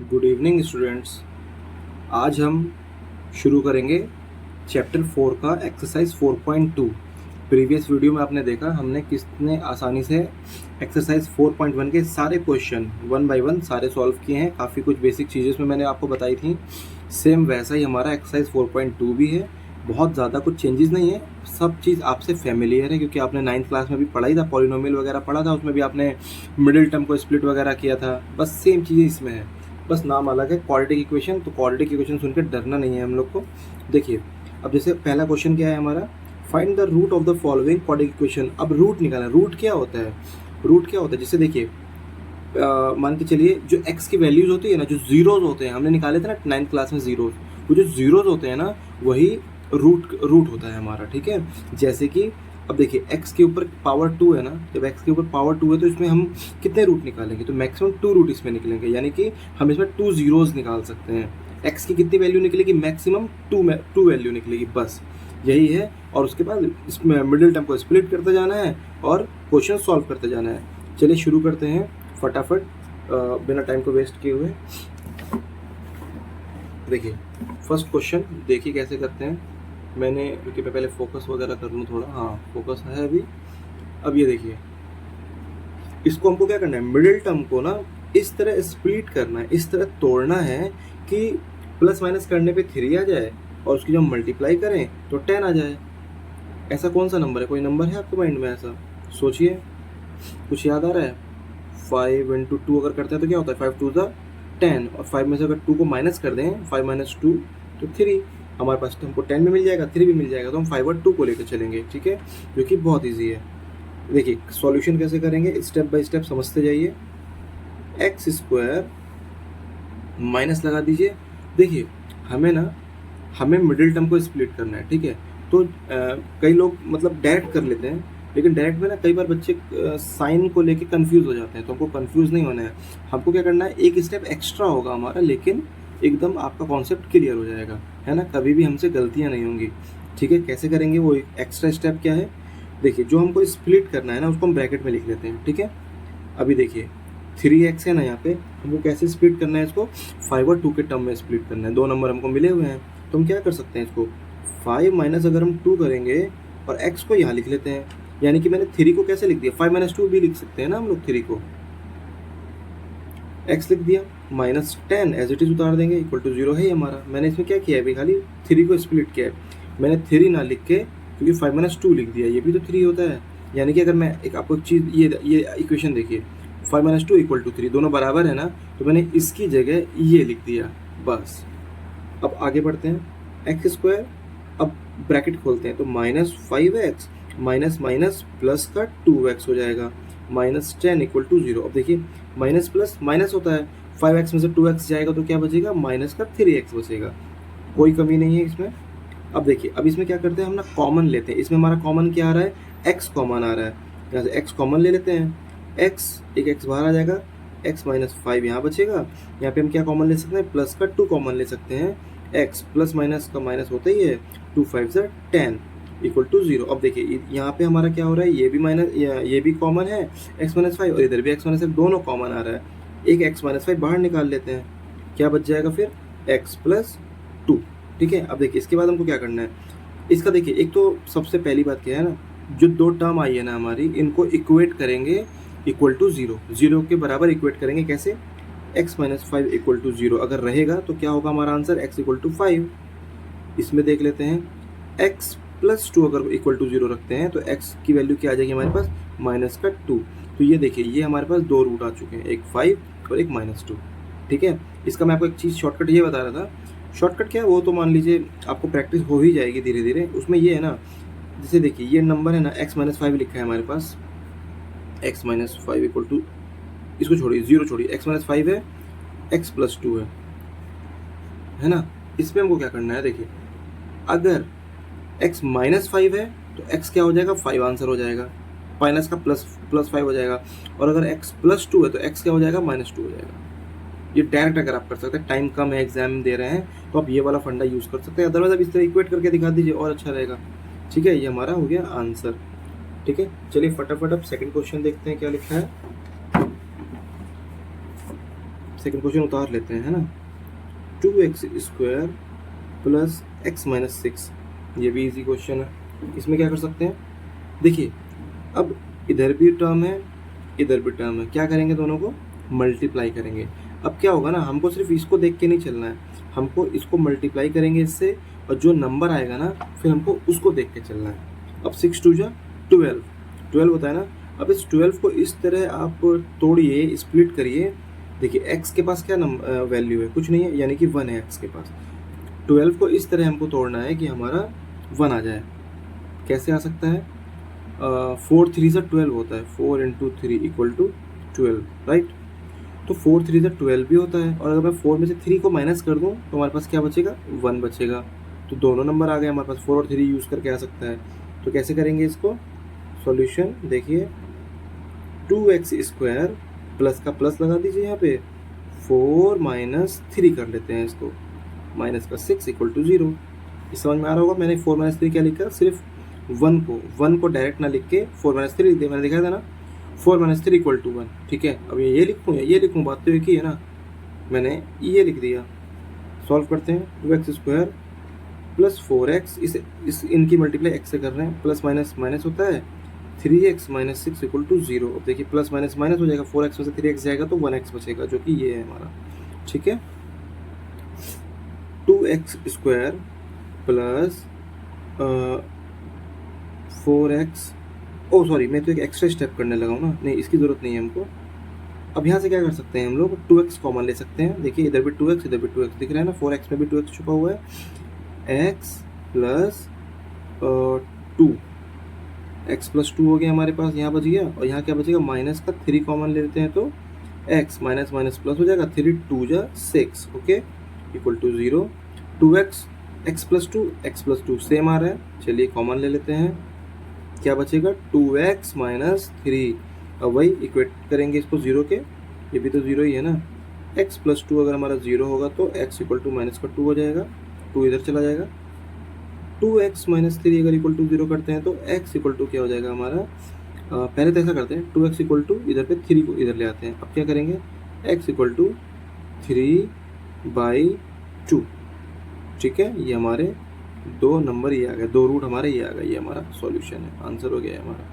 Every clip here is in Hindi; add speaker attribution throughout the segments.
Speaker 1: Good evening students. आज हम शुरू करेंगे चैप्टर 4 का एक्सरसाइज 4.2। प्रीवियस वीडियो में आपने देखा हमने कितने आसानी से एक्सरसाइज 4.1 के सारे क्वेश्चन वन बाय वन सारे सॉल्व किए हैं। काफ़ी कुछ बेसिक चीज़ें उसमें मैंने आपको बताई थी। सेम वैसा ही हमारा एक्सरसाइज 4.2 भी है। बहुत ज़्यादा कुछ चेंजेस नहीं है, सब चीज़ आपसे फेमिलियर है क्योंकि आपने 9th क्लास में भी पढ़ा ही था, पॉलिनोमियल वगैरह पढ़ा था, उसमें भी आपने मिडिल टर्म को स्प्लिट वगैरह किया था। बस सेम चीज़ें इसमें है, बस नाम अलग है। क्वाड्रेटिक इक्वेशन, तो क्वाड्रेटिक इक्वेशन सुनकर डरना नहीं है हम लोग को। देखिए अब जैसे पहला क्वेश्चन क्या है हमारा, find the root of the following quadratic equation. अब रूट निकालना। रूट क्या होता है? रूट क्या होता है, जैसे देखिए मान के चलिए जो x की वैल्यूज होती है ना, जो जीरोज होते हैं, हमने निकाले थे ना 9th क्लास में जीरोज, वो जो जीरोज होते हैं ना वही रूट होता है हमारा। ठीक है, जैसे कि अब देखिए x के ऊपर पावर 2 है ना, जब x के ऊपर पावर 2 है तो इसमें हम कितने रूट निकालेंगे, तो मैक्सिमम 2 रूट इसमें निकलेंगे, यानी कि हम इसमें 2 जीरोज निकाल सकते हैं। x की कितनी वैल्यू निकलेगी? मैक्सिमम 2 वैल्यू निकलेगी, बस यही है। और उसके बाद इसमें मिडिल टर्म को स्प्लिट करते जाना है और क्वेश्चन सॉल्व करते जाना है। चलिए शुरू करते हैं फटाफट बिना टाइम को वेस्ट किए हुए। देखिए फर्स्ट क्वेश्चन देखिए कैसे करते हैं। मैंने क्योंकि मैं पहले फोकस वगैरह कर लूँ थोड़ा, हाँ फोकस है अभी। अब ये देखिए, इसको हमको क्या करना है, मिडिल टर्म को ना इस तरह स्प्लिट करना है, इस तरह तोड़ना है कि प्लस माइनस करने पे 3 आ जाए और उसकी जब मल्टीप्लाई करें तो 10 आ जाए। ऐसा कौन सा नंबर है? कोई नंबर है आपके माइंड में ऐसा? सोचिए, कुछ याद आ रहा है? 5 इंटू 2 अगर करते हैं तो क्या होता है, 5 2 10, और 5 में से अगर 2 को माइनस कर दें, 5 माइनस 2 तो 3। हमारे पास तो हमको 10 में मिल जाएगा, 3 भी मिल जाएगा, तो हम 5 और 2 को लेकर चलेंगे। ठीक है, जो कि बहुत ईजी है। देखिए सॉल्यूशन कैसे करेंगे, स्टेप बाय स्टेप समझते जाइए। एक्स स्क्वायर माइनस लगा दीजिए। देखिए हमें मिडिल टर्म को स्प्लिट करना है। ठीक है, तो कई लोग मतलब डायरेक्ट कर लेते हैं, लेकिन डायरेक्ट में ना कई बार बच्चे साइन को लेके कंफ्यूज हो जाते हैं, तो हमको कंफ्यूज नहीं होना है। हमको क्या करना है, एक स्टेप एक्स्ट्रा होगा हमारा, लेकिन एकदम आपका कॉन्सेप्ट क्लियर हो जाएगा, है ना। कभी भी हमसे गलतियाँ नहीं होंगी। ठीक है, कैसे करेंगे वो एक्स्ट्रा स्टेप क्या है? देखिए जो हमको स्प्लिट करना है ना, उसको हम ब्रैकेट में लिख लेते हैं। ठीक है, अभी देखिए 3x है ना, यहाँ पे हमको कैसे स्प्लिट करना है इसको, 5 और 2 के टर्म में स्प्लिट करना है। दो नंबर हमको मिले हुए हैं, तो हम क्या कर सकते हैं इसको, 5 माइनस अगर हम 2 करेंगे और x को यहाँ लिख लेते हैं, यानी कि मैंने 3 को कैसे लिख दिया, 5 माइनस 2 भी लिख सकते हैं ना हम लोग। 3 को x लिख दिया, माइनस 10 एज इट इज उतार देंगे, इक्वल टू 0 है हमारा। मैंने इसमें क्या किया है अभी, खाली 3 को स्प्लिट किया है। मैंने 3 ना लिख के क्योंकि 5 माइनस 2 लिख दिया, ये भी तो 3 होता है। यानी कि अगर मैं एक आपको एक चीज़, ये इक्वेशन देखिए, 5 माइनस 2 इक्वल टू 3, दोनों बराबर है ना, तो मैंने इसकी जगह ये लिख दिया, बस। अब आगे बढ़ते हैं, एक्स स्क्वायर, अब ब्रैकेट खोलते हैं तो -5x माइनस माइनस प्लस का 2x हो जाएगा, -10 इक्वल टू 0। अब देखिए माइनस प्लस माइनस होता है, 5x में से 2x जाएगा तो क्या बचेगा, माइनस का 3x बचेगा। कोई कमी नहीं है इसमें। अब देखिए, अब इसमें क्या करते हैं हम ना, कॉमन लेते हैं। इसमें हमारा कॉमन क्या आ रहा है, x कॉमन आ रहा है, यहाँ से x कॉमन ले लेते हैं। एक x बाहर आ जाएगा, x माइनस 5 यहाँ बचेगा। यहाँ पे हम क्या कॉमन ले सकते हैं, प्लस का 2 कॉमन ले सकते हैं। x प्लस माइनस का माइनस होता ही है, 2 5 10 इक्वल टू 0। अब देखिए यहाँ पे हमारा क्या हो रहा है, ये भी माइनस, ये भी कॉमन है x माइनस 5, और इधर भी x माइनस 5, दोनों कॉमन आ रहा है। एक x माइनस 5 बाहर निकाल लेते हैं, क्या बच जाएगा फिर, x प्लस 2। ठीक है, अब देखिए इसके बाद हमको क्या करना है, इसका देखिए एक तो सबसे पहली बात क्या है ना, जो दो टर्म आई है ना हमारी, इनको इक्वेट करेंगे इक्वल टू 0, 0 के बराबर इक्वेट करेंगे। कैसे, x माइनस 5 इक्वल टू 0 अगर रहेगा तो क्या होगा हमारा आंसर, x इक्वल टू 5। इसमें देख लेते हैं, x प्लस 2 अगर इक्वल टू 0 रखते हैं तो x की वैल्यू क्या आ जाएगी हमारे पास, माइनस का 2। तो ये देखिए ये हमारे पास दो रूट आ चुके हैं, एक 5 और एक -2। ठीक है, इसका मैं आपको एक चीज़ शॉर्टकट ये बता रहा था। शॉर्टकट क्या है वो तो मान लीजिए आपको प्रैक्टिस हो ही जाएगी धीरे धीरे। उसमें ये है ना, जैसे देखिए ये नंबर है ना, x माइनस 5 लिखा है हमारे पास, x माइनस 5 इक्वल टू, इसको छोड़िए, 0 छोड़िए, x माइनस 5 है, x प्लस 2 है ना। इसमें हमको क्या करना है, देखिए अगर x माइनस 5 है तो x क्या हो जाएगा, 5 आंसर हो जाएगा, माइनस का प्लस 5 हो जाएगा। और अगर x प्लस 2 है तो x क्या हो जाएगा, -2 हो जाएगा। ये डायरेक्ट अगर आप कर सकते हैं, टाइम कम है, एग्जाम दे रहे हैं, तो आप ये वाला फंडा यूज़ कर सकते हैं। अदरवाइज आप इस तरह इक्वेट करके दिखा दीजिए और अच्छा रहेगा। ठीक है, ये हमारा हो गया आंसर। ठीक है, चलिए फटाफट अब सेकंड क्वेश्चन देखते हैं क्या लिखा है। सेकंड क्वेश्चन उतार लेते हैं, है ना। 2x square plus x minus 6, ये भी इजी क्वेश्चन है। इसमें क्या कर सकते हैं, देखिए अब इधर भी टर्म है इधर भी टर्म है, क्या करेंगे, दोनों को मल्टीप्लाई करेंगे। अब क्या होगा ना, हमको सिर्फ इसको देख के नहीं चलना है, हमको इसको मल्टीप्लाई करेंगे इससे, और जो नंबर आएगा ना फिर हमको उसको देख के चलना है। अब 6 2 जा 12, 12 होता है ना। अब इस 12 को इस तरह आप तोड़िए, स्प्लिट करिए। देखिए x के पास क्या वैल्यू है, कुछ नहीं है, यानी कि 1 है x के पास। 12 को इस तरह हमको तोड़ना है कि हमारा 1 आ जाए। कैसे आ सकता है, 4 3 से 12 होता है, 4 इंटू 3 इक्वल टू 12, राइट। तो 4 3 से 12 भी होता है, और अगर मैं 4 में से 3 को माइनस कर दूं तो हमारे पास क्या बचेगा, 1 बचेगा। तो दोनों नंबर आ गए हमारे पास, 4 और 3 यूज़ करके आ सकता है। तो कैसे करेंगे इसको सॉल्यूशन, देखिए 2x स्क्वायर प्लस का प्लस लगा दीजिए यहाँ पे, 4 माइनस 3 कर लेते हैं इसको, माइनस का 6 इक्वल टू 0। इस समझ में आ रहा होगा, मैंने 4 माइनस 3 क्या लिखा, सिर्फ 1 को डायरेक्ट ना लिख के 4 माइनस 3 लिख दिया, मैंने लिखा था ना 4 माइनस 3 इक्वल टू 1, ठीक है। अब ये लिखूँ या ये लिखूँ, बात तो एक ही है ना, मैंने ये लिख दिया। सॉल्व करते हैं, 2x स्क्वायर प्लस 4x, इस इनकी मल्टीप्लाई x से कर रहे हैं, प्लस माइनस माइनस होता है, 3x माइनस 6 इक्वल टू 0। अब देखिए प्लस माइनस माइनस हो जाएगा, 4x में से 3x जाएगा तो 1x बचेगा, जो कि ये है हमारा, ठीक है। 2x स्क्वायर प्लस 4x, ओ सॉरी, मैं तो एक एक्स्ट्रा स्टेप करने लगा हूँ ना, नहीं इसकी ज़रूरत नहीं है हमको। अब यहाँ से क्या कर सकते हैं हम लोग, 2x कॉमन ले सकते हैं। देखिए इधर भी 2x इधर भी 2x दिख रहा है ना, 4x में भी 2x छुपा हुआ है, x प्लस 2, x प्लस 2 हो गया हमारे पास, यहाँ बच गया। और यहाँ क्या बचेगा, माइनस का 3 कॉमन ले लेते हैं तो x माइनस माइनस प्लस हो जाएगा, 3 2 जा 6, okay, equal to 0। 2x x plus 2 same आ रहा है, चलिए कॉमन ले लेते हैं, क्या बचेगा 2x माइनस 3। अब वही इक्वेट करेंगे इसको 0 के, ये भी तो 0 ही है ना। x प्लस 2 अगर हमारा 0 होगा तो x इक्वल टू माइनस का 2 हो जाएगा, 2 इधर चला जाएगा। 2x माइनस 3 अगर इक्वल टू 0 करते हैं तो x इक्वल टू क्या हो जाएगा हमारा, पहले तो ऐसा करते हैं, 2x इक्वल टू इधर पे 3 को इधर ले आते हैं। अब क्या करेंगे, x इक्वल टू 3/2, ठीक है। ये हमारे दो नंबर ये आ गए, दो रूट हमारे ये आ गए, ये हमारा सॉल्यूशन है, आंसर हो गया है हमारा।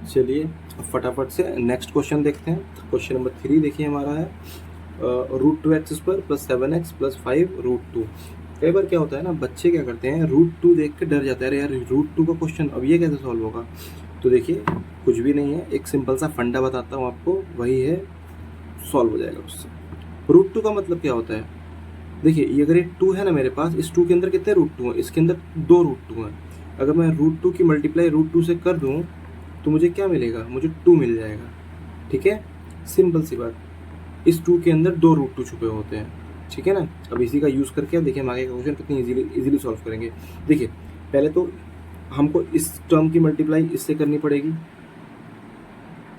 Speaker 1: चलिए अब फटाफट से नेक्स्ट क्वेश्चन देखते हैं। क्वेश्चन नंबर 3 देखिए हमारा है, √2x square plus 7x plus 5 √2। कई बार क्या होता है ना, बच्चे क्या करते हैं, √2 देख के डर जाता है, अरे यार √2 का क्वेश्चन अब ये कैसे सॉल्व होगा। तो देखिए कुछ भी नहीं है, एक सिंपल सा फंडा बताता हूँ आपको, वही है, सॉल्व हो जाएगा उससे। √2 का मतलब क्या होता है, देखिए ये अगर एक 2 है ना मेरे पास, इस 2 के अंदर कितने √2 हैं, इसके अंदर 2 √2 हैं। अगर मैं √2 की मल्टीप्लाई √2 से कर दूँ तो मुझे क्या मिलेगा, मुझे 2 मिल जाएगा, ठीक है, सिंपल सी बात। इस 2 के अंदर 2 √2 छुपे होते हैं, ठीक है ना। अब इसी का यूज़ करके देखिए हम आगे का क्वेश्चन कितनी इजीली सॉल्व करेंगे। देखिए पहले तो हमको इस टर्म की मल्टीप्लाई इससे करनी पड़ेगी,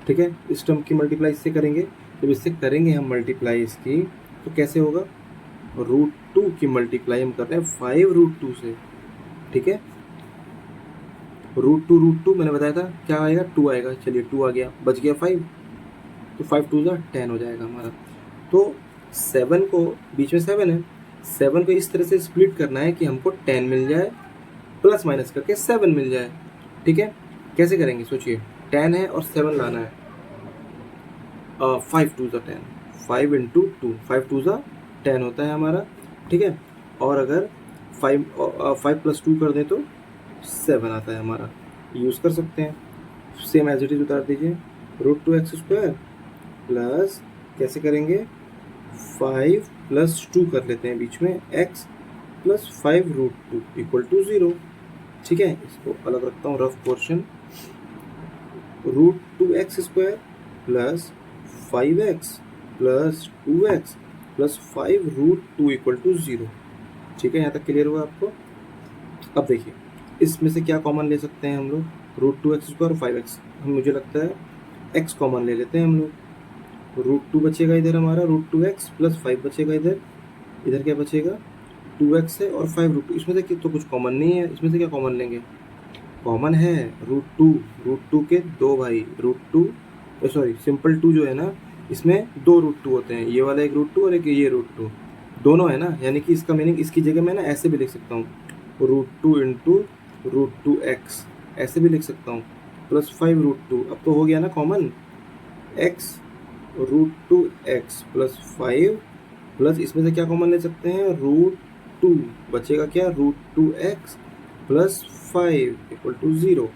Speaker 1: ठीक है, इस टर्म की मल्टीप्लाई इससे करेंगे। जब इससे करेंगे हम मल्टीप्लाई इसकी, तो कैसे होगा, √2 की मल्टीप्लाई हम कर रहे हैं 5 √2 से, ठीक है। √2 मैंने बताया था क्या आएगा, 2 आएगा, चलिए 2 आ गया, बच गया 5, तो 5 2 जा 10 हो जाएगा हमारा। तो 7 को, बीच में 7 है, 7 को इस तरह से स्प्लिट करना है कि हमको 10 मिल जाए, प्लस माइनस करके 7 मिल जाए, ठीक है। कैसे करेंगे सोचिए, 10 है और 7 लाना है, 5 2 जा 10, 5 इंटू 2, 5 2 जा 10 होता है हमारा, ठीक है। और अगर 5 प्लस 2 कर दें तो 7 आता है हमारा, यूज़ कर सकते हैं। सेम एज इट इज उतार दीजिए, √2x स्क्वायर प्लस, कैसे करेंगे, 5 प्लस 2 कर लेते हैं बीच में, x प्लस 5 √2 इक्वल टू 0, ठीक है। इसको अलग रखता हूँ, rough portion, √2x square plus 5x plus 2x plus 5 √2 equal to 0, ठीक है। यहाँ तक क्लियर हुआ आपको। अब देखिए इसमें से क्या कॉमन ले सकते हैं हम लोग, √2x स्क्वायर और 5x, मुझे लगता है x कॉमन ले लेते हैं हम लोग। √2 बचेगा इधर हमारा, √2x प्लस 5 बचेगा इधर, इधर क्या बचेगा, 2x है और 5 √2, इसमें से तो कुछ कॉमन नहीं है, इसमें से क्या कॉमन लेंगे, कॉमन है √2 के 2 भाई, √2 सॉरी सिंपल टू जो है ना, इसमें दो रूट टू होते हैं, ये वाला एक रूट टू और एक ये रूट टू, दोनों है ना, यानी कि इसका मीनिंग इसकी जगह मैं ना ऐसे भी लिख सकता हूँ, root two into root two x, ऐसे भी लिख सकता हूँ, प्लस 5 रूट टू। अब तो हो गया ना common, x root two x plus 5, plus इसमें से क्या कॉमन ले सकते हैं, रूट टू, बचेगा क्या, root two x plus 5 equal to 0।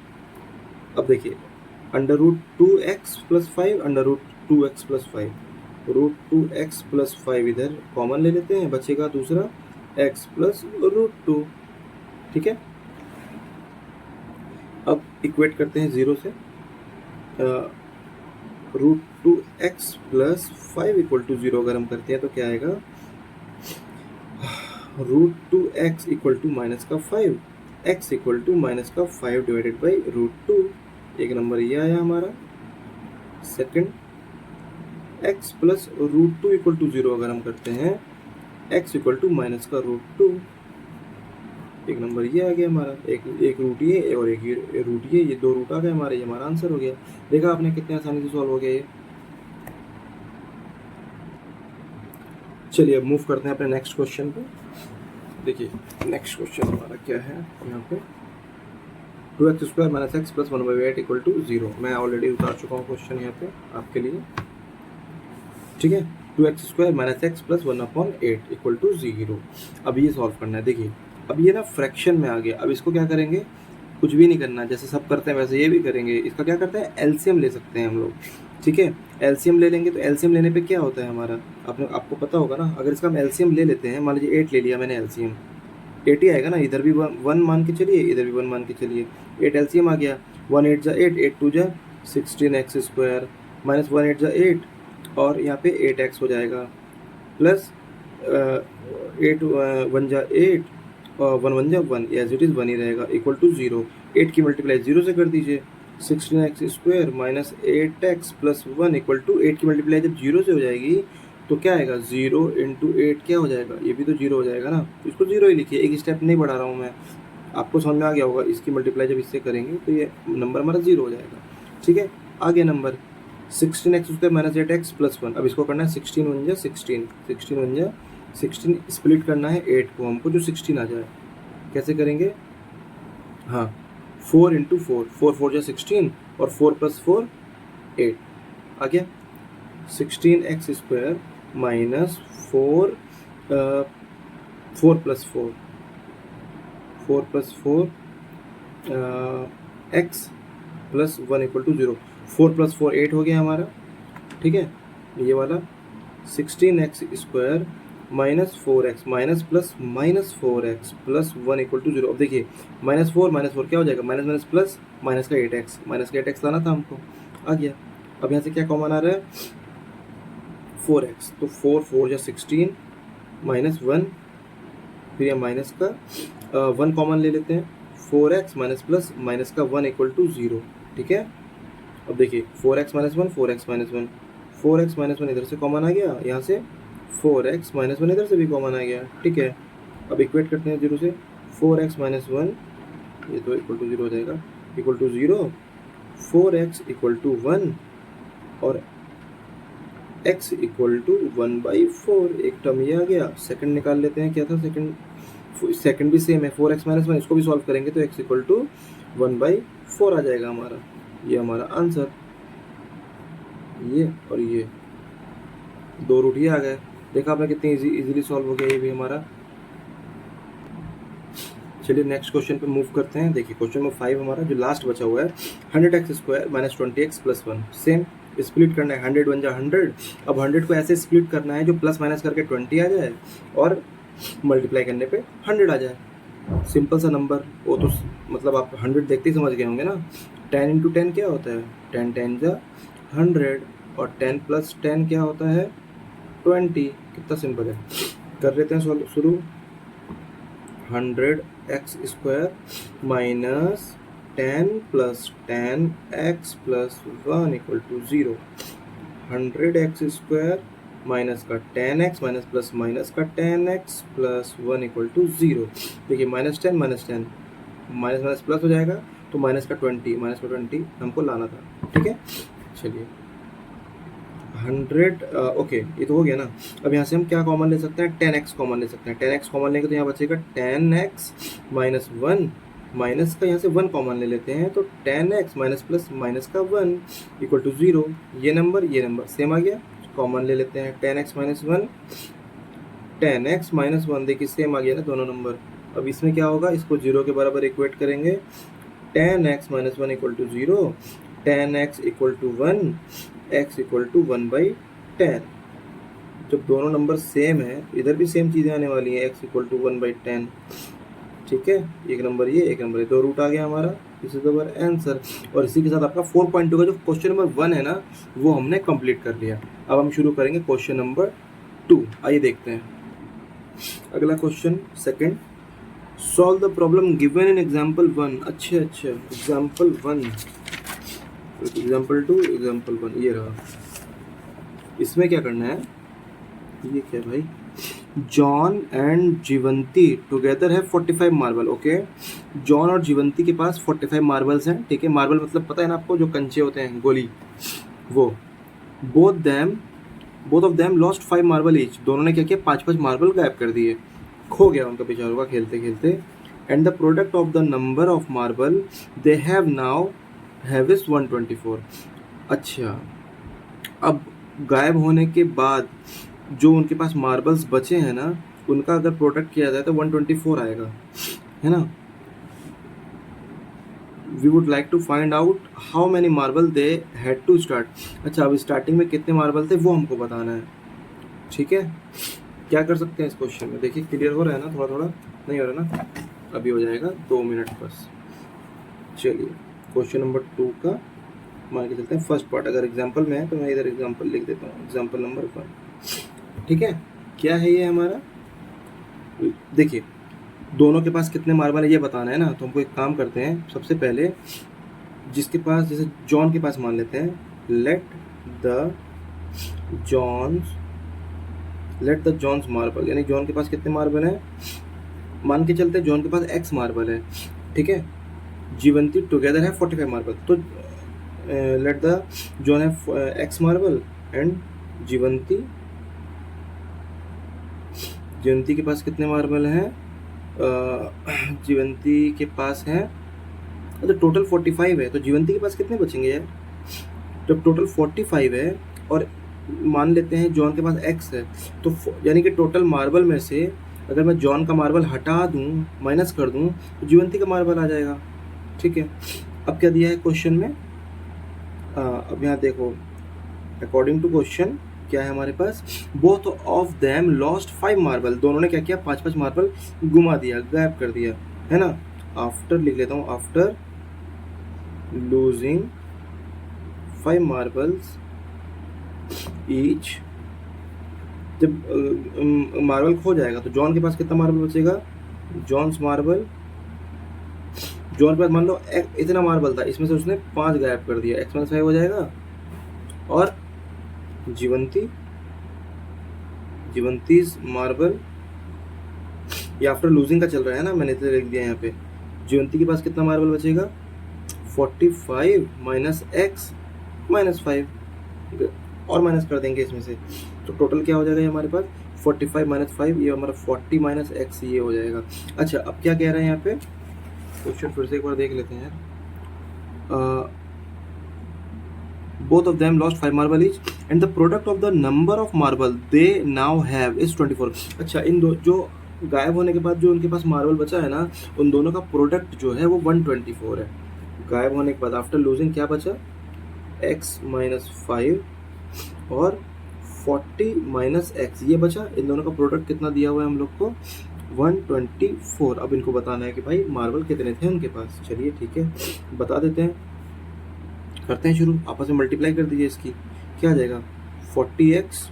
Speaker 1: अब देखिए, under root two x plus 5, under root two x plus 5, root two x plus 5 इधर कॉमन ले लेते हैं, बचेगा दूसरा एक्स प्लस रूट टू। ठीक है, अब इक्वेट करते हैं 0 से, root two x plus 5 equal to 0 अगर हम करते हैं तो क्या आएगा, root two x equal to minus का 5, एक्स इक्वल टू माइनस का 5 डिवाइडेड बाई रूट टू। एक नंबर ये आया हमारा। Second, x plus root two equal to 0 अगर हम करते हैं, एक्स इक्वल टू माइनस का रूट टू, एक नंबर ये आ गया हमारा, एक रूट ये और एक ये रूट ये दो रूट आ गए हमारे, ये हमारा आंसर हो गया। देखा आपने कितने आसानी से सॉल्व हो गया ये। चलिए अब मूव करते हैं अपने नेक्स्ट क्वेश्चन पे। देखिए नेक्स्ट क्वेश्चन हमारा क्या है यहाँ पे, 2x square minus x plus 1/8 equal to 0। मैं ऑलरेडी उतार चुका हूँ क्वेश्चन यहाँ पे आपके लिए। ठीक है, 2x square minus x plus 1/8 equal to 0। अब ये सॉल्व करना है। देखिए अब ये ना फ्रैक्शन में आ गया, अब इसको क्या करेंगे, कुछ भी नहीं करना, जैसे सब करते हैं वैसे ये भी करेंगे। इसका क्या करते हैं, एलसीएम ले सकते हैं हम लोग। ठीक है, एलसीएम ले लेंगे तो एलसीएम लेने पे क्या होता है हमारा, आपको पता होगा ना। अगर इसका हम एलसीएम ले लेते हैं, मान लीजिए 8 ले लिया मैंने एलसीएम, 8 ही आएगा ना, इधर भी 1 मान के चलिए, इधर भी 1 मान के चलिए, 8 एलसीएम आ गया, 1 8 जा 8, 8 2 जा 16x स्क्वायर माइनस 1 8 जा 8 और यहाँ पे 8x हो जाएगा, प्लस 8 1 जा 8 और 1 1 जा 1, एज इट इज़ 1 ही रहेगा, इक्वल टू 0। 8 की मल्टीप्लाई 0 से कर दीजिए, 16x square minus 8x plus 1 equal to 8 की मल्टीप्लाई जब 0 से हो जाएगी तो क्या आएगा, 0 इंटू 8 क्या हो जाएगा, ये भी तो 0 हो जाएगा ना, तो इसको 0 ही लिखिए, एक स्टेप नहीं बढ़ा रहा हूँ मैं, आपको समझ में आ गया होगा। इसकी मल्टीप्लाई जब इससे करेंगे तो ये नंबर हमारा 0 हो जाएगा। ठीक है, आगे number 16x square minus 8x plus 1। अब इसको करना है 16 1 जा 16, 16 1 जा 16, स्प्लिट करना है 8 को हमको, जो 16 आ जाए। कैसे करेंगे, हाँ 4 इंटू 4, 4 4 जा 16 और 4 प्लस 4 8 आ गया, 16x square minus 4 4 plus 4 4 plus 4 x plus 1 equal to 0। 4 plus 4 8 हो गया हमारा। ठीक है, ये वाला 16x square minus 4x minus plus minus 4x plus 1 equal to 0। अब देखिए माइनस 4 क्या हो जाएगा, माइनस माइनस प्लस, माइनस का 8x, माइनस का 8x लाना था हमको, आ गया। अब यहाँ से क्या कॉमन आ रहा है, 4x, तो 4 4 जा 16 माइनस 1, फिर यहाँ माइनस का 1 कॉमन ले लेते हैं, 4x माइनस प्लस माइनस का 1 इक्वल टू 0। ठीक है, अब देखिए 4x minus 1, 4x minus 1, 4x minus 1 इधर से कॉमन आ गया, यहाँ से 4x माइनस 1 इधर से भी कॉमन आ गया। ठीक है, अब इक्वेट करते हैं 0 से, 4x माइनस 1 ये तो इक्वल टू 0 हो जाएगा, equal to 0, 4x equal to 1 और x इक्वल टू 1/4, एक टर्म ये आ गया। सेकंड निकाल लेते हैं, क्या था सेकंड भी सेम है, 4x माइनस 1, इसको भी सॉल्व करेंगे तो x इक्वल टू 1/4 आ जाएगा हमारा, ये हमारा आंसर। ये और ये दो रूट ये आ गए। देखा आपने कितनी इजीली सॉल्व हो गया ये भी हमारा। चलिए नेक्स्ट क्वेश्चन पे मूव करते हैं। देखिए क्वेश्चन नंबर 5 हमारा जो लास्ट बचा हुआ है, 100x square minus 20x plus 1, same split करना है, 100 1 जा 100। अब 100 को ऐसे स्प्लिट करना है जो प्लस माइनस करके 20 आ जाए और मल्टीप्लाई करने पे 100 आ जाए। सिंपल सा नंबर, वो तो मतलब आप 100 देखते ही समझ गए होंगे ना। 10 इंटू 10 क्या होता है, 10 10 जा 100 और 10 प्लस 10 क्या होता है 20। कितना सिंपल है, कर लेते हैं शुरू। 100x square minus 10 plus 10x plus 1 equal to 0। 100x square minus का 10x माइनस प्लस माइनस का 10x प्लस 1 इक्वल टू 0। देखिए minus 10 minus 10 minus minus plus हो जाएगा, तो माइनस का 20 हमको लाना था। ठीक है, चलिए 100 ओके, ये तो हो गया ना। अब यहाँ से हम क्या कॉमन ले सकते हैं, 10x कॉमन ले सकते हैं। 10x कॉमन लेंगे तो यहाँ बचेगा 10x माइनस 1, माइनस का यहाँ से 1 कॉमन ले लेते हैं तो 10x माइनस प्लस माइनस का 1 इक्वल टू 0। ये नंबर सेम आ गया, कॉमन ले लेते हैं 10x माइनस 1, 10x माइनस 1, देखिए सेम आ गया ना दोनों नंबर। अब इसमें क्या होगा, इसको 0 के बराबर इक्वेट करेंगे, 10x minus 1 equal to 0, 10x equal to 1, x equal to 1/10। जब दोनों नंबर सेम है इधर भी सेम चीज़ें आने वाली हैं, x इक्वल टू 1/10। ठीक है, एक नंबर ये, एक नंबर ये, 2 रूट आ गया हमारा, दिस इज अवर आंसर। और इसी के साथ आपका 4.2 का जो क्वेश्चन नंबर 1 है ना, वो हमने कंप्लीट कर लिया। अब हम शुरू करेंगे क्वेश्चन नंबर 2। आइए देखते हैं अगला question second. Solve the problem given in example 1। अच्छा एग्जाम्पल 1, एग्जाम्पल 2, एग्जाम्पल 1, ये रहा। इसमें क्या करना है, ये क्या है भाई, जॉन एंड जीवंती टुगेदर है 45 मार्बल। ओके, जॉन और जीवंती के पास 45 मार्बल्स हैं। ठीक है, मार्बल मतलब पता है ना आपको, जो कंचे होते हैं, गोली, वो। Both of them lost 5 marble each. दोनों ने क्या किया, 5-5 मार्बल गायब कर दिए, खो गया उनका बेचारों का खेलते खेलते। And the product of the number of marble they have now have is 124। अच्छा, अब गायब होने के बाद जो उनके पास मार्बल्स बचे हैं ना, उनका अगर प्रोडक्ट किया जाए तो 124 आएगा, है ना। We would like to find out how many marble they had to start. अच्छा, अब स्टार्टिंग में कितने मार्बल थे वो हमको बताना है। ठीक है, क्या कर सकते हैं इस क्वेश्चन में, देखिए क्लियर हो रहा है ना, थोड़ा थोड़ा नहीं हो रहा ना, अभी हो जाएगा, 2 मिनट बस। चलिए क्वेश्चन नंबर 2 का मान के चलते हैं फर्स्ट पार्ट। अगर एग्जाम्पल में है तो मैं इधर एग्जाम्पल लिख देता हूँ, एग्जाम्पल नंबर 1। ठीक है, क्या है ये हमारा, देखिए दोनों के पास कितने मार्बल है ये बताना है ना। तो हमको एक काम करते हैं, सबसे पहले जिसके पास, जैसे जॉन के पास मान लेते हैं, लेट द जॉन्स मार्बल, यानी जॉन के पास कितने मार्बल हैं, मान के चलते हैं जॉन के पास x मार्बल है। ठीक है, जीवंती टुगेदर है 45 मार्बल, तो लेट द जॉन है x मार्बल एंड जीवंती के पास कितने मार्बल हैं, जीवंती के पास हैं, तो टोटल 45 है, तो जीवंती के पास कितने बचेंगे यार, जब टोटल 45 है और मान लेते हैं जॉन के पास x है, तो यानी कि टोटल मार्बल में से अगर मैं जॉन का मार्बल हटा दूं, माइनस कर दूं, तो जीवंती का मार्बल आ जाएगा। ठीक है, अब क्या दिया है क्वेश्चन में, अब यहाँ देखो, अकॉर्डिंग टू क्वेश्चन क्या है हमारे पास, both of them lost 5 marble. दोनों ने क्या किया, 5-5 मार्बल गुमा दिया, गायब कर दिया, है ना। आफ्टर लिख लेता हूँ, आफ्टर लूजिंग 5 मार्बल्स ईच। जब मार्बल खो जाएगा तो जॉन के पास कितना मार्बल बचेगा, जॉन्स मार्बल, जॉन के पास मान लो इतना मार्बल था, इसमें से उसने 5 गायब कर दिया, x माइनस 5 हो जाएगा। और जीवंतीज मार्बल, ये आफ्टर लूजिंग का चल रहा है ना, मैंने इतना लिख दिया यहाँ पे। जीवंती के पास कितना मार्बल बचेगा, 45 माइनस x माइनस 5, और माइनस कर देंगे इसमें से, तो टोटल क्या हो जाएगा ये हमारे पास, 45 माइनस 5, ये हमारा 40 माइनस x, ये हो जाएगा। अच्छा, अब क्या कह रहे हैं यहाँ पे, क्वेश्चन फिर से एक बार देख लेते हैं यार। Both of them lost 5 marble each and the product of the number of marble they now have is 24। अच्छा, इन दो जो गायब होने के बाद जो उनके पास मार्बल बचा है ना, उन दोनों का प्रोडक्ट जो है वो 124 है। गायब होने के बाद आफ्टर लूजिंग क्या बचा, x माइनस 5 और 40 माइनस x, ये बचा। इन दोनों का प्रोडक्ट कितना दिया हुआ है हम लोग को, 124। अब इनको बताना है कि भाई मार्बल कितने थे उनके पास। चलिए ठीक है, बता देते हैं, करते हैं शुरू। आपस में मल्टीप्लाई कर दीजिए, इसकी क्या आ जाएगा, 40x,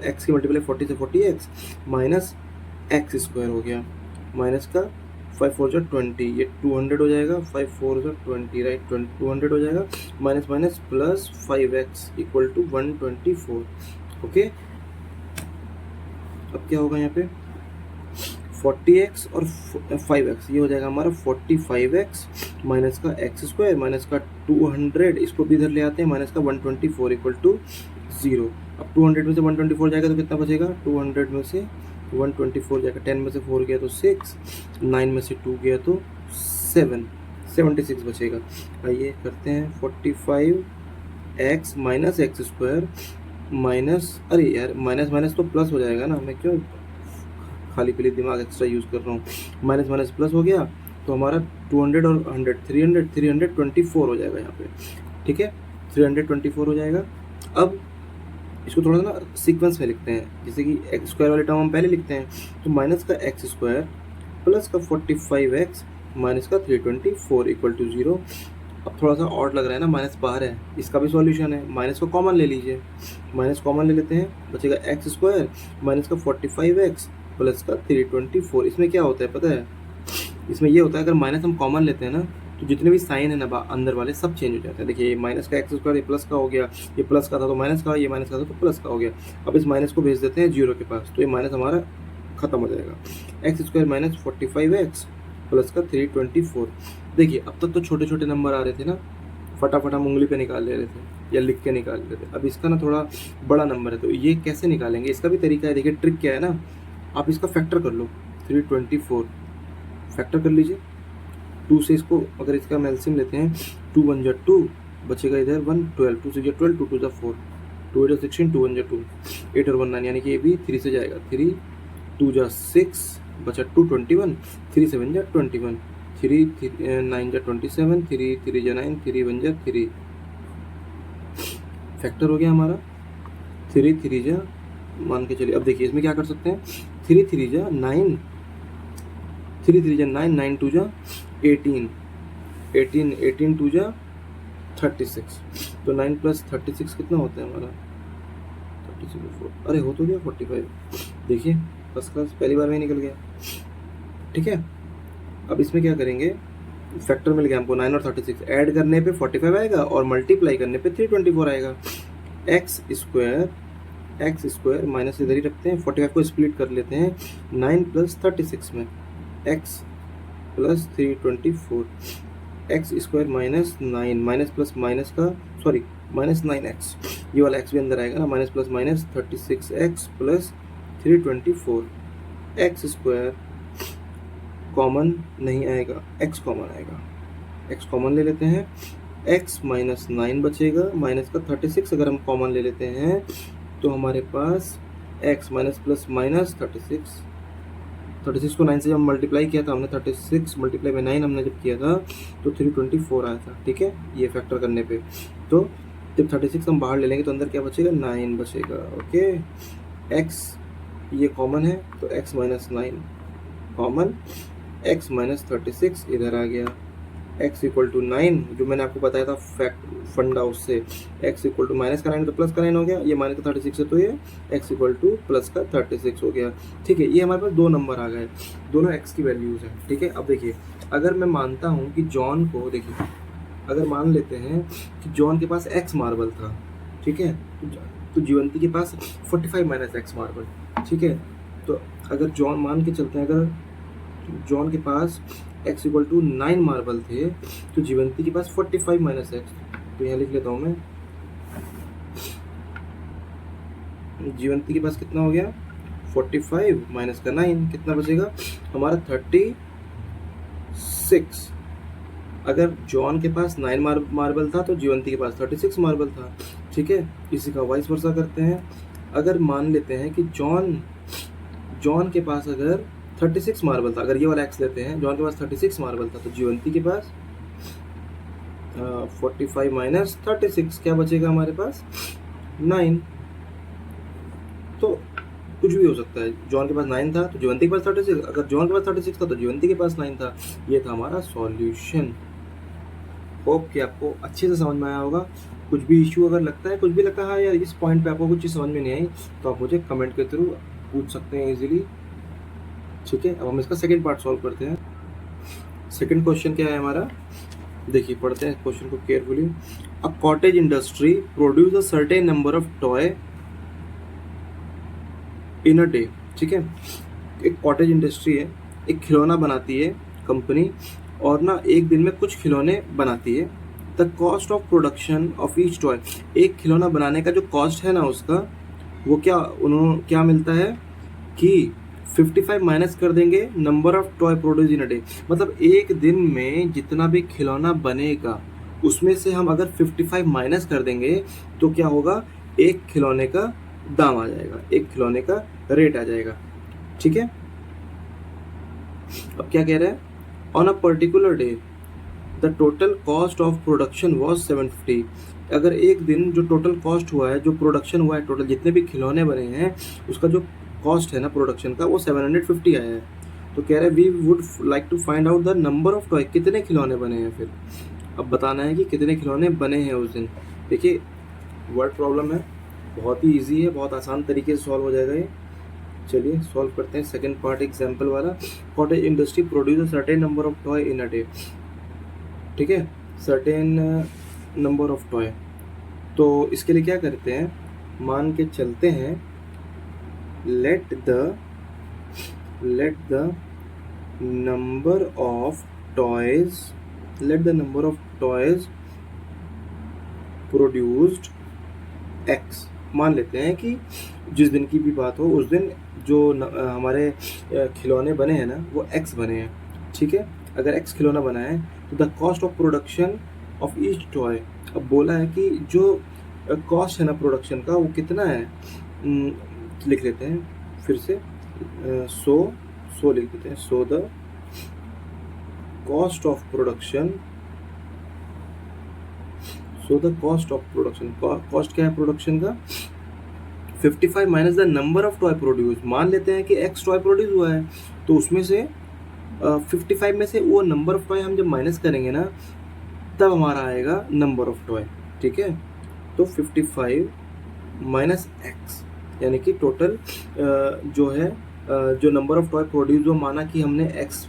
Speaker 1: x की मल्टीप्लाई 40 से 40x माइनस x स्क्वायर हो गया, माइनस का 5 4 20, ये 200 हो जाएगा, 5 4 20, राइट, 200 हो जाएगा, minus minus plus 5x equal to 124। Okay, अब क्या होगा यहाँ पे, 40x और 5x, ये हो जाएगा हमारा 45x माइनस का एक्स स्क्वायर माइनस का 200, इसको भी इधर ले आते हैं, माइनस का 124 इक्वल टू 0। अब 200 में से 124 जाएगा तो कितना बचेगा, 200 में से 124 जाएगा, 10 में से 4 गया तो 6, 9 में से 2 गया तो 7, 76 बचेगा। आइए करते हैं 45x minus x square minus, अरे यार माइनस माइनस तो प्लस हो जाएगा ना, मैं क्यों खाली पीली दिमाग एक्स्ट्रा यूज़ कर रहा हूँ। माइनस माइनस प्लस हो गया तो हमारा 200 और 100 324 हो जाएगा यहाँ पे, ठीक है, 324 हो जाएगा। अब इसको थोड़ा सा ना सीक्वेंस में लिखते हैं, जैसे कि एक्स स्क्वायर वाले टर्म हम पहले लिखते हैं, तो माइनस का एक्स स्क्वायर प्लस का 45x माइनस का 324 इक्वल टू 0। अब थोड़ा सा ऑड लग रहा है ना, माइनस बाहर है, इसका भी सॉल्यूशन है, माइनस को कॉमन ले लीजिए, माइनस कॉमन ले लेते हैं, बचेगा एक्स स्क्वायर माइनस का 45x प्लस का 324। इसमें क्या होता है पता है, इसमें ये होता है अगर माइनस हम कॉमन लेते हैं ना तो जितने भी साइन है ना अंदर वाले सब चेंज हो जाते हैं। देखिए ये माइनस का एक्स स्क्वायर, ये प्लस का हो गया, ये प्लस का था तो माइनस का, ये माइनस का था तो प्लस का हो गया। अब इस माइनस को भेज देते हैं 0 के पास, तो ये माइनस हमारा खत्म हो जाएगा। X square minus 45x plus का 324। देखिए अब तक तो छोटे छोटे नंबर आ रहे थे ना, फटाफट हम उंगली पे निकाल ले रहे थे या लिख के निकाल ले रहे थे। अब इसका ना थोड़ा बड़ा नंबर है, तो ये कैसे निकालेंगे, इसका भी तरीका है। देखिए ट्रिक क्या है ना, आप इसका फैक्टर कर लो, 324 फैक्टर कर लीजिए 2 से। इसको अगर इसका एलसीएम लेते हैं, 2 1 जा 2, बचेगा इधर 1 12, 2 6 जा 12, 2 2 जा 4, 2 8 16, 2 1 जा 2, 8 और 1 9, यानी कि ये भी 3 से जाएगा, 3 2 जा 6, बचा 2 21, 3 7 जा 21, 3 9 जा 27, 3 3 जा 9, 3 1 जा 3। फैक्टर हो गया हमारा, 3 3 जा मान के चलिए। अब देखिए इसमें क्या कर सकते हैं, 3 3 जा 9, 3 3 जा 9, 9 2 जा 18, 18 18 2 जा 36, तो 9 प्लस 36 कितना होता है हमारा, 36 अरे हो तो गया 45। देखिए फर्स्ट क्लास, पहली बार में निकल गया, ठीक है। अब इसमें क्या करेंगे, फैक्टर मिल गया हमको 9 और 36, ऐड करने पे 45 आएगा और मल्टीप्लाई करने पे 324 आएगा। एक्स स्क्वायर माइनस इधर ही रखते हैं, 45 को स्प्लिट कर लेते हैं 9 प्लस 36 में, x plus 324, x square minus 9, minus plus minus का सॉरी माइनस 9x, ये वाला x भी अंदर आएगा ना, minus plus minus 36x plus 324, x square common नहीं आएगा, x कॉमन आएगा, x कॉमन ले लेते हैं, x माइनस 9 बचेगा, माइनस का 36 अगर हम कॉमन ले लेते हैं तो हमारे पास x माइनस प्लस माइनस 36 को 9 से जब मल्टीप्लाई किया था हमने, 36 मल्टीप्लाई में 9 हमने जब किया था तो 324 आया था, ठीक है। ये फैक्टर करने पे तो जब 36 हम बाहर ले लेंगे तो अंदर क्या बचेगा, 9 बचेगा, ओके। x ये कॉमन है तो x minus 9 common, x minus 36 इधर आ गया, x इक्वल टू 9, जो मैंने आपको बताया था फंडा उससे, x इक्वल टू माइनस का 9 तो प्लस का 9 हो गया, ये माइनस का 36 है तो ये x इक्वल टू प्लस का 36 हो गया, ठीक है। ये हमारे पास दो नंबर आ गए, दोनों x की वैल्यूज़ हैं, ठीक है। अब देखिए अगर मैं मानता हूँ कि जॉन को, देखिए अगर मान लेते हैं कि जॉन के पास x मार्बल था, ठीक है, तो जीवंती के पास 45 माइनस x मार्बल, ठीक है। तो अगर जॉन मान के चलते हैं, अगर जॉन के पास x इक्वल टू 9 मार्बल थे तो जीवंती के पास 45 माइनस एक्स, तो यहाँ लिख लेता हूँ मैं, जीवंती के पास कितना हो गया 45 माइनस का 9, कितना बचेगा हमारा 36। अगर जॉन के पास 9 मार्बल था तो जीवंती के पास 36 मार्बल था, ठीक है। इसी का वाइस वर्सा करते हैं, अगर मान लेते हैं कि जॉन के पास अगर 36 मार्बल था, अगर ये वाला एक्स लेते हैं, जॉन के पास 36 मार्बल था तो जीवंती के पास 45 माइनस 36 क्या बचेगा हमारे पास 9। तो कुछ भी हो सकता है, जॉन के पास 9 था तो जीवंती के पास 36, अगर जॉन के पास 36 था तो जीवंती के पास 9 था। ये था हमारा सॉल्यूशन। होप कि आपको अच्छे से समझ में आया होगा। कुछ भी इश्यू अगर लगता है, कुछ भी लगता है यार इस पॉइंट पे आपको कुछ चीज़ समझ में नहीं आई, तो आप मुझे कमेंट के थ्रू पूछ सकते हैं इजीली, ठीक है। अब हम इसका सेकंड पार्ट सॉल्व करते हैं। सेकंड क्वेश्चन क्या है हमारा, देखिए पढ़ते हैं क्वेश्चन को carefully. A cottage industry produce a certain number of toy in a day, ठीक है। एक कॉटेज इंडस्ट्री है, एक खिलौना बनाती है कंपनी, और ना एक दिन में कुछ खिलौने बनाती है। The cost of production of each toy, एक खिलौना बनाने का जो कॉस्ट है ना उसका, वो क्या उन्होंने क्या मिलता है कि 55 माइनस कर देंगे number of toy produce in a day. मतलब एक दिन में जितना भी खिलौना बनेगा उसमें से हम अगर 55 माइनस कर देंगे तो क्या होगा, एक खिलौने का दाम आ जाएगा, एक खिलौने का रेट आ जाएगा। ठीक है, अब क्या कह रहा है, on a particular day the total cost of production was 750। अगर एक दिन जो टोटल कॉस्ट हुआ है, जो प्रोडक्शन हुआ है, टोटल जितने भी खिलौने बने हैं उसका जो कॉस्ट है ना प्रोडक्शन का, वो 750 आया है। तो कह रहे हैं we would like to find out the number of toy, कितने खिलौने बने हैं। फिर अब बताना है कि कितने खिलौने बने हैं उस दिन। देखिए वर्ड प्रॉब्लम है, बहुत ही ईजी है, बहुत आसान तरीके से सॉल्व हो जाएगा ये। चलिए सॉल्व करते हैं सेकंड पार्ट एग्जाम्पल वाला। Cottage industry produce certain number of toy in a day. ठीक है, सर्टेन नंबर ऑफ टॉय। तो इसके लिए क्या करते हैं, मान के चलते हैं let the number of toys produced x। मान लेते हैं कि जिस दिन की भी बात हो उस दिन जो हमारे खिलौने बने हैं ना वो x बने हैं। ठीक है, अगर x खिलौना बना है तो the cost of production of each toy, अब बोला है कि जो कॉस्ट है ना प्रोडक्शन का वो कितना है, लिख लेते हैं फिर से, सो लिख देते हैं। So the cost of production, cost क्या है प्रोडक्शन का, 55 minus the number of toy produce. मान लेते हैं कि x टॉय प्रोड्यूस हुआ है तो उसमें से 55 में से वो नंबर ऑफ टॉय हम जब माइनस करेंगे ना तब हमारा आएगा नंबर ऑफ टॉय। ठीक है, तो 55 माइनस x यानी कि टोटल जो है जो नंबर ऑफ टॉय प्रोड्यूस हुआ, माना कि हमने x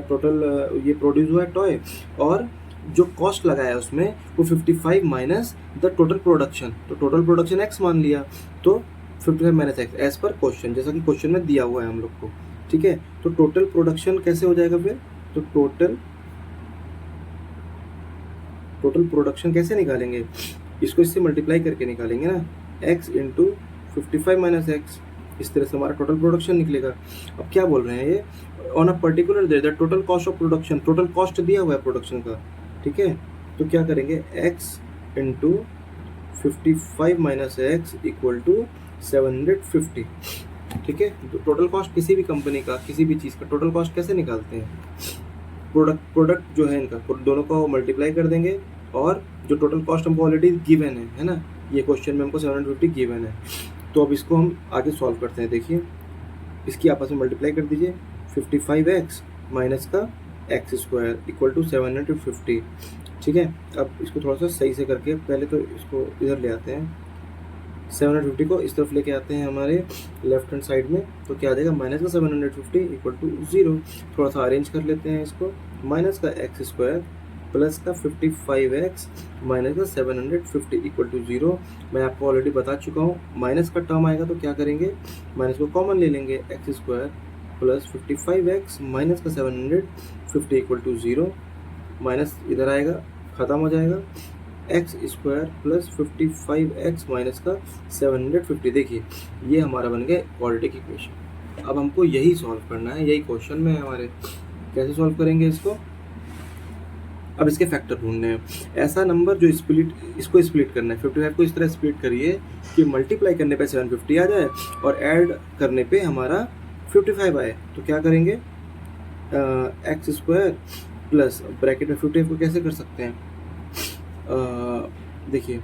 Speaker 1: टोटल ये प्रोड्यूस हुआ है टॉय, और जो कॉस्ट लगाया उसमें वो 55 माइनस द टोटल प्रोडक्शन, तो टोटल प्रोडक्शन x मान लिया, तो 55 माइनस x एज पर क्वेश्चन, जैसा कि क्वेश्चन में दिया हुआ है हम लोग को। ठीक है, तो टोटल प्रोडक्शन कैसे हो जाएगा फिर, तो टोटल प्रोडक्शन कैसे निकालेंगे, इसको इससे मल्टीप्लाई करके निकालेंगे ना, x इंटू 55 माइनस एक्स, इस तरह से हमारा टोटल प्रोडक्शन निकलेगा। अब क्या बोल रहे हैं ये, on a particular day the total cost of production, total cost दिया हुआ है प्रोडक्शन का। ठीक है, तो क्या करेंगे, x into 55 minus x equal to 750। ठीक है, तो टोटल कॉस्ट किसी भी कंपनी का, किसी भी चीज़ का टोटल कॉस्ट कैसे निकालते हैं, प्रोडक्ट जो है इनका दोनों को मल्टीप्लाई कर देंगे, और जो टोटल कॉस्ट हमको ऑलरेडी गिवन है ना, ये क्वेश्चन में हमको 750 गिवन है। तो अब इसको हम आगे सॉल्व करते हैं। देखिए इसकी आपस में मल्टीप्लाई कर दीजिए, 55x माइनस का एक्स स्क्वायर इक्वल टू 750। ठीक है, अब इसको थोड़ा सा सही से करके पहले तो इसको इधर ले आते हैं, 750 को इस तरफ लेके आते हैं हमारे लेफ्ट हैंड साइड में, तो क्या आ जाएगा, माइनस का 750 इक्वल टू 0। थोड़ा सा अरेंज कर लेते हैं इसको, माइनस का एक्स स्क्वायर प्लस का 55x माइनस का 750 इक्वल टू 0। मैं आपको ऑलरेडी बता चुका हूँ, माइनस का टर्म आएगा तो क्या करेंगे, माइनस को कॉमन ले लेंगे, x square plus 55x minus का 750 इक्वल टू 0, माइनस इधर आएगा ख़त्म हो जाएगा, x square plus 55x minus का 750। देखिए ये हमारा बन गया क्वाड्रेटिक इक्वेशन। अब हमको यही सॉल्व करना है, यही क्वेश्चन में है हमारे। कैसे सॉल्व करेंगे इसको, अब इसके फैक्टर ढूंढने हैं। ऐसा नंबर जो इसको स्प्लिट करना है, 55 को इस तरह स्प्लिट करिए कि मल्टीप्लाई करने पे 750 आ जाए और ऐड करने पे हमारा 55 आए। तो क्या करेंगे, एक्स स्क्वायर प्लस ब्रैकेट में 55 को कैसे कर सकते हैं, देखिए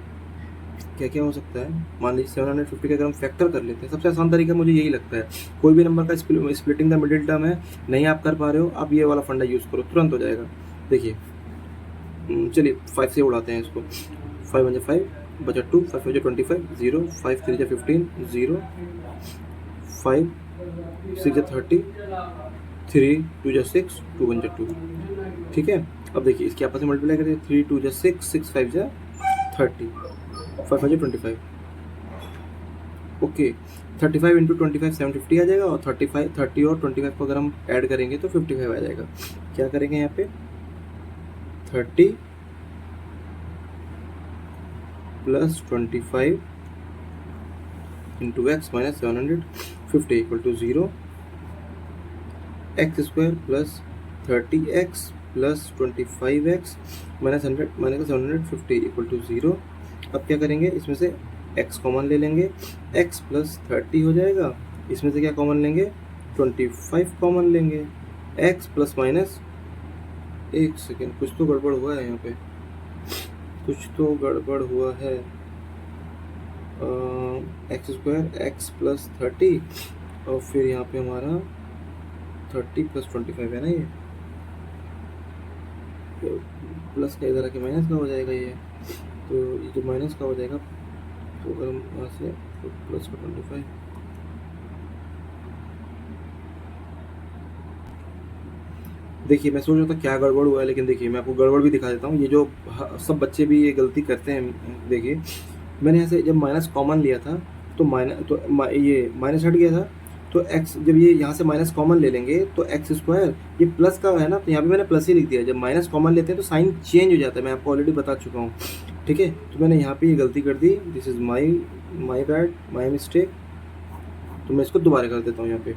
Speaker 1: क्या क्या हो सकता है। मान लीजिए 750 का अगर हम फैक्टर कर लेते हैं, सबसे आसान तरीका मुझे यही लगता है, कोई भी नंबर का स्प्लिटिंग द मिडिल टर्म है, नहीं आप कर पा रहे हो, आप ये वाला फंडा यूज़ करो, तुरंत हो जाएगा। देखिए चलिए 5 से उड़ाते हैं इसको, 5 1 5 बचा 2, 5 5 25 0, 5 3 15 0, 5 6 30, 3 2 6, 2 1 2। ठीक है, अब देखिए इसके आपस में मल्टीप्लाई करिए, 3 2 6, 6 5 30, 5 5 25। ओके, 35 इंटू 25 750 आ जाएगा, और 30 और 25 को अगर हम ऐड करेंगे तो 55 आ जाएगा। क्या करेंगे यहाँ पे, 30 plus 25 into x minus 750 equal to 0, x square plus 30x plus 25x minus 100 minus 750 equal to 0। अब क्या करेंगे, इसमें से x कॉमन ले लेंगे, x प्लस 30 हो जाएगा, इसमें से क्या कॉमन लेंगे, 25 कॉमन लेंगे, x प्लस माइनस, एक सेकेंड कुछ तो गड़बड़ हुआ है यहाँ पे, कुछ तो गड़बड़ हुआ है, एक्स स्क्वायर एक्स प्लस 30 और फिर यहाँ पे हमारा 30 प्लस 25 है ना, ये प्लस का इधर आके माइनस का हो जाएगा ये, तो ये जो माइनस का हो जाएगा, तो अगर हम यहाँ से प्लस का 25, देखिए मैं सोच रहा था क्या गड़बड़ हुआ है, लेकिन देखिए मैं आपको गड़बड़ भी दिखा देता हूँ। ये जो सब बच्चे भी ये गलती करते हैं, देखिए मैंने यहाँ से जब माइनस कॉमन लिया था तो ये माइनस हट गया था, तो x जब ये यहाँ से माइनस कॉमन ले लेंगे तो एक्स स्क्वायर, ये प्लस का है ना, तो यहाँ पे मैंने प्लस ही लिख दिया। जब माइनस कॉमन लेते हैं तो साइन चेंज हो जाता है, मैं आपको ऑलरेडी बता चुका हूँ, ठीक है। तो मैंने यहाँ पे ये गलती कर दी, this is my bad, my mistake. तो मैं इसको दोबारा कर देता हूँ यहाँ पे,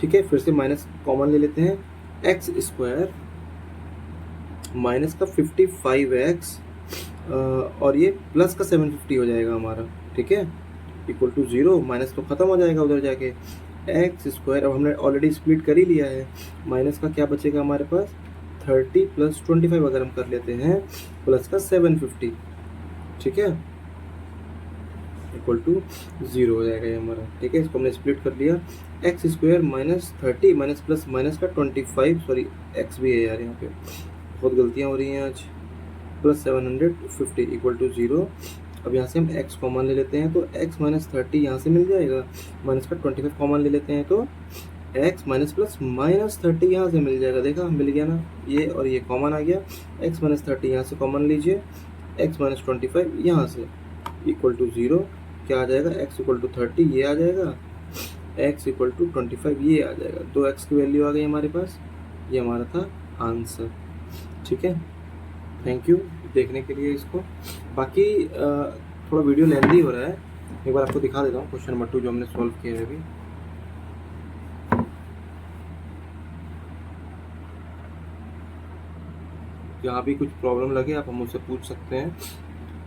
Speaker 1: ठीक है। फिर से माइनस कॉमन ले लेते हैं, एक्स स्क्वायर माइनस का 55x और ये प्लस का 750 हो जाएगा हमारा, ठीक है, इक्वल टू 0। माइनस तो ख़त्म हो जाएगा उधर जाके, एक्स स्क्वायर, अब हमने ऑलरेडी स्प्लिट कर ही लिया है, माइनस का क्या बचेगा हमारे पास, 30 प्लस 25 अगर हम कर लेते हैं, प्लस का 750, ठीक है, इक्वल टू 0 हो जाएगा ये हमारा, ठीक है। इसको हमने स्प्लिट कर लिया, x square minus 30 minus plus minus का 25, सॉरी एक्स भी है यार यहाँ पे, बहुत गलतियाँ हो रही हैं आज, प्लस 750 इक्वल टू 0। अब यहाँ से हम x कॉमन ले लेते हैं, तो x माइनस 30 यहाँ से मिल जाएगा, माइनस का 25 कॉमन ले लेते हैं, तो x माइनस प्लस माइनस 30 यहाँ से मिल जाएगा, देखा मिल गया ना, ये और ये कॉमन आ गया, x माइनस 30 यहाँ से कॉमन लीजिए, x माइनस 25 यहाँ से इक्वल टू 0, क्या आ जाएगा, x इक्वल टू 30 ये आ जाएगा, x इक्वल टू 25 ये आ जाएगा, 2x की वैल्यू आ गई हमारे पास, ये हमारा था आंसर, ठीक है। थैंक यू देखने के लिए इसको। बाकी थोड़ा वीडियो लेंदी हो रहा है, एक बार आपको दिखा देता हूँ क्वेश्चन नंबर 2 जो हमने सॉल्व किया है अभी। यहाँ भी कुछ प्रॉब्लम लगे आप हम मुझसे पूछ सकते हैं,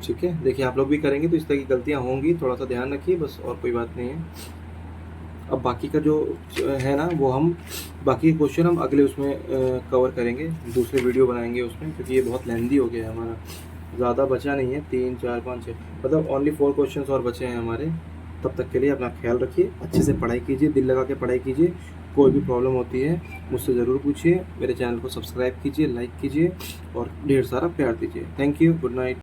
Speaker 1: ठीक है। देखिए आप लोग भी करेंगे तो इस तरह की गलतियाँ होंगी, थोड़ा सा ध्यान रखिए बस, और कोई बात नहीं है। अब बाकी का जो है ना, वो हम बाकी के क्वेश्चन हम अगले उसमें कवर करेंगे, दूसरे वीडियो बनाएंगे उसमें, क्योंकि ये बहुत लेंदी हो गया है हमारा, ज़्यादा बचा नहीं है, 3 4 5 6 मतलब ओनली 4 क्वेश्चंस और बचे हैं हमारे। तब तक के लिए अपना ख्याल रखिए, अच्छे से पढ़ाई कीजिए, दिल लगा के पढ़ाई कीजिए, कोई भी प्रॉब्लम होती है मुझसे ज़रूर पूछिए, मेरे चैनल को सब्सक्राइब कीजिए, लाइक कीजिए और ढेर सारा प्यार दीजिए। Thank you, good night.